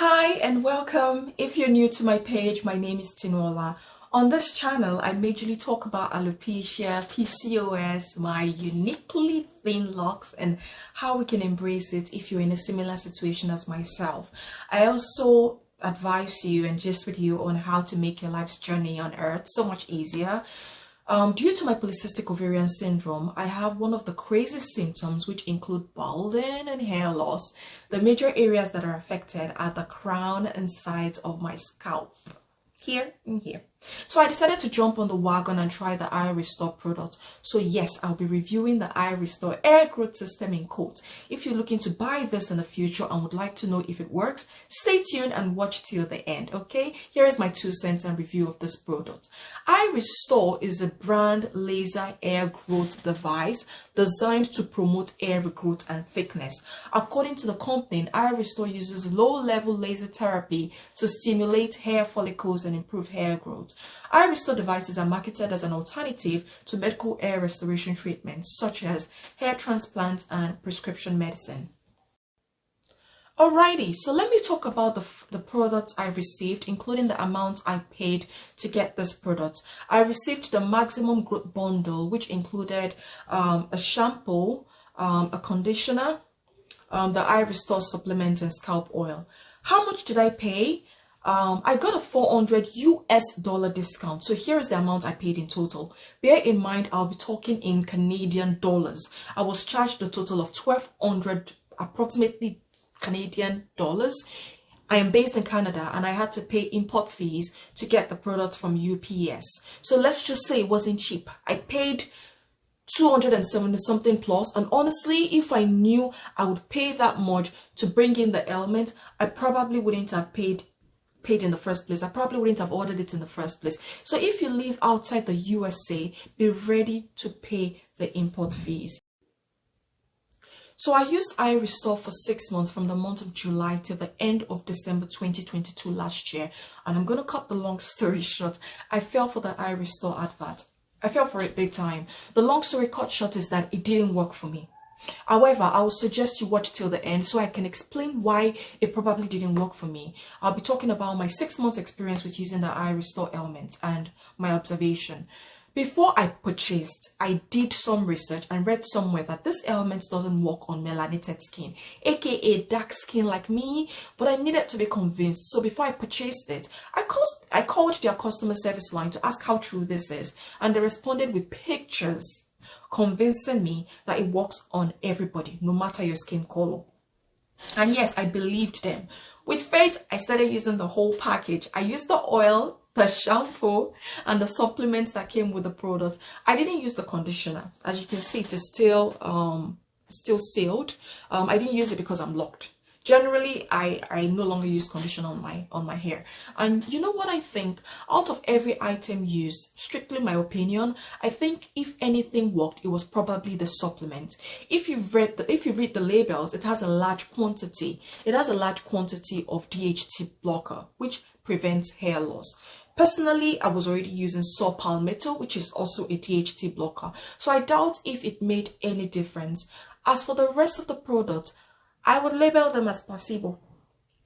Hi and welcome. If you're new to my page, my name is Tinola. On this channel, I majorly talk about alopecia, PCOS, my uniquely thin locks, and how we can embrace it if you're in a similar situation as myself. I also advise you and just with you on how to make your life's journey on earth so much easier. Due to my polycystic ovarian syndrome, I have one of the crazy symptoms which include balding and hair loss. The major areas that are affected are the crown and sides of my scalp, here and here. So I decided to jump on the wagon and try the IRestore product. So yes, I'll be reviewing the IRestore Hair Growth System in quotes. If you're looking to buy this in the future and would like to know if it works, stay tuned and watch till the end, okay? Here is my 2 cents and review of this product. IRestore is a brand laser hair growth device designed to promote hair regrowth and thickness. According to the company, IRestore uses low-level laser therapy to stimulate hair follicles and improve hair growth. IRestore devices are marketed as an alternative to medical hair restoration treatments such as hair transplants and prescription medicine. Alrighty, so let me talk about the products I received, including the amount I paid to get this product. I received the Maximum Growth Bundle, which included a shampoo, a conditioner, the IRestore supplement, and scalp oil. How much did I pay? I got a $400 discount. So here is the amount I paid in total. Bear in mind, I'll be talking in Canadian dollars. I was charged a total of 1,200 approximately Canadian dollars. I am based in Canada and I had to pay import fees to get the product from UPS. So let's just say it wasn't cheap. I paid 270 something plus, and honestly, if I knew I would pay that much to bring in the element, I probably wouldn't have paid in the first place. I probably wouldn't have ordered it in the first place. So if you live outside the USA, be ready to pay the import fees. So I used IRestore for 6 months, from the month of July till the end of December 2022 last year. And I'm going to cut the long story short. I fell for the IRestore advert. I fell for it big time. The long story cut short is that it didn't work for me. However, I will suggest you watch till the end so I can explain why it probably didn't work for me. I'll be talking about my 6 months experience with using the IRestore elements and my observation. Before I purchased, I did some research and read somewhere that this element doesn't work on melanated skin, aka dark skin like me, but I needed to be convinced. So before I purchased it, I called their customer service line to ask how true this is, and they responded with pictures convincing me that it works on everybody, no matter your skin color. And yes, I believed them. With faith, I started using the whole package. I used the oil, the shampoo, and the supplements that came with the product. I didn't use the conditioner. As you can see, it is still sealed. I didn't use it because I'm locked. Generally, I no longer use conditioner on my hair. And you know what I think? Out of every item used, strictly my opinion, I think if anything worked, it was probably the supplement. If you read the labels, it has a large quantity. It has a large quantity of DHT blocker, which prevents hair loss. Personally, I was already using saw palmetto, which is also a DHT blocker. So I doubt if it made any difference. As for the rest of the product, I would label them as placebo,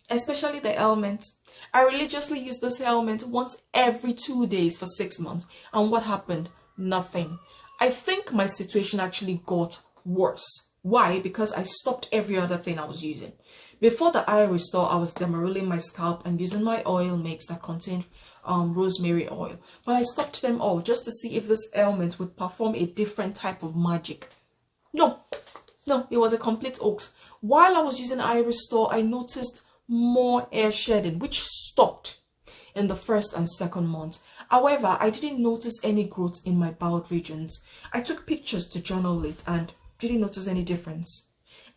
especially the element. I religiously used this element once every 2 days for 6 months. And what happened? Nothing. I think my situation actually got worse. Why? Because I stopped every other thing I was using. Before the IRestore, I was demarolling my scalp and using my oil mix that contained rosemary oil. But I stopped them all just to see if this element would perform a different type of magic. No, it was a complete hoax. While I was using IRestore, I noticed more hair shedding, which stopped in the first and second month. However, I didn't notice any growth in my bowel regions. I took pictures to journal it and didn't notice any difference,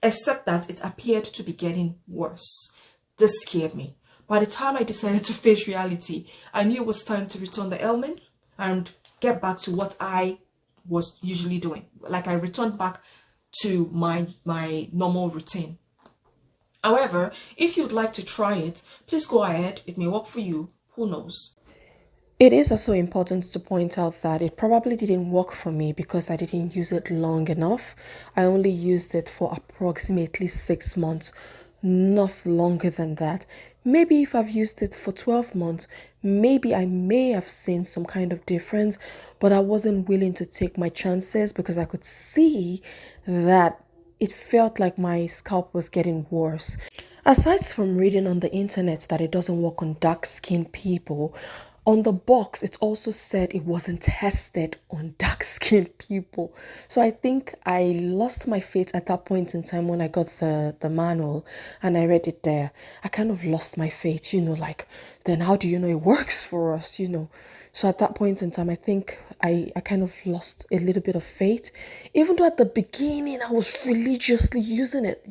except that it appeared to be getting worse. This scared me. By the time I decided to face reality, I knew it was time to return the element and get back to what I was usually doing. Like I returned back to my normal routine. However, if you'd like to try it, please go ahead. It may work for you. Who knows? It is also important to point out that it probably didn't work for me because I didn't use it long enough. I only used it for approximately 6 months, not longer than that. maybe if I've used it for 12 months, maybe I may have seen some kind of difference, but I wasn't willing to take my chances because I could see that it felt like my scalp was getting worse. Aside from reading on the internet that it doesn't work on dark skinned people, on the box it also said it wasn't tested on dark skinned people. So I think I lost my faith at that point in time when I got the manual and I read it there. I kind of lost my faith, like, then how do you know it works for us, So at that point in time, I think I kind of lost a little bit of faith, even though at the beginning I was religiously using it,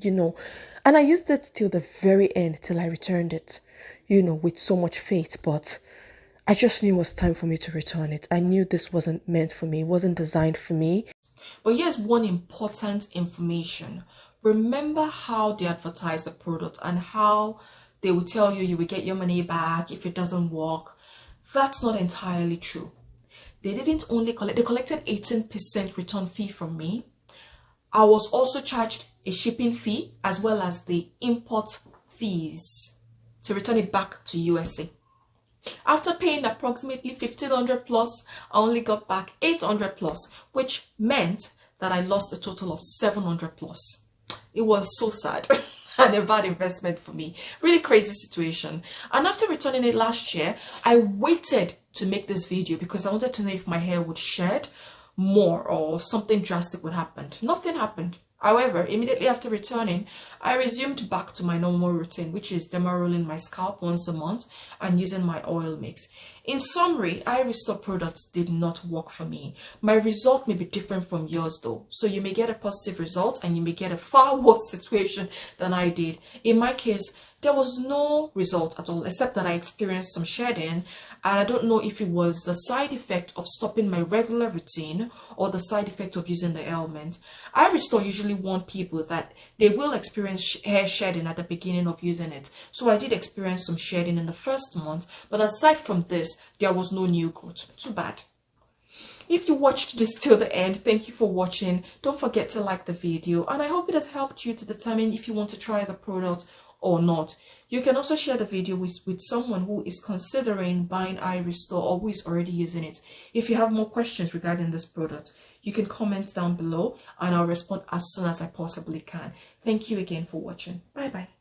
and I used it till the very end, till I returned it, with so much faith. But I just knew it was time for me to return it. I knew this wasn't meant for me, it wasn't designed for me. But here's one important information. Remember how they advertise the product and how they will tell you will get your money back if it doesn't work. That's not entirely true. They didn't only collect, they collected 18% return fee from me. I was also charged a shipping fee as well as the import fees to return it back to USA. After paying approximately 1,500 plus, I only got back 800 plus, which meant that I lost a total of 700 plus. It was so sad and a bad investment for me. Really crazy situation. And after returning it last year, I waited to make this video because I wanted to know if my hair would shed more or something drastic would happen. Nothing happened. However, immediately after returning, I resumed back to my normal routine, which is derma-rolling my scalp once a month and using my oil mix. In summary, IRestore products did not work for me. My result may be different from yours though. So you may get a positive result and you may get a far worse situation than I did. In my case, there was no result at all, except that I experienced some shedding, and I don't know if it was the side effect of stopping my regular routine or the side effect of using the ailment. IRestore usually warn people that they will experience hair shedding at the beginning of using it. So I did experience some shedding in the first month, but aside from this, there was no new growth. Too bad. If you watched this till the end, thank you for watching. Don't forget to like the video, and I hope it has helped you to determine if you want to try the product or not. You can also share the video with someone who is considering buying IRestore or who is already using it. If you have more questions regarding this product, you can comment down below and I'll respond as soon as I possibly can. Thank you again for watching. Bye bye.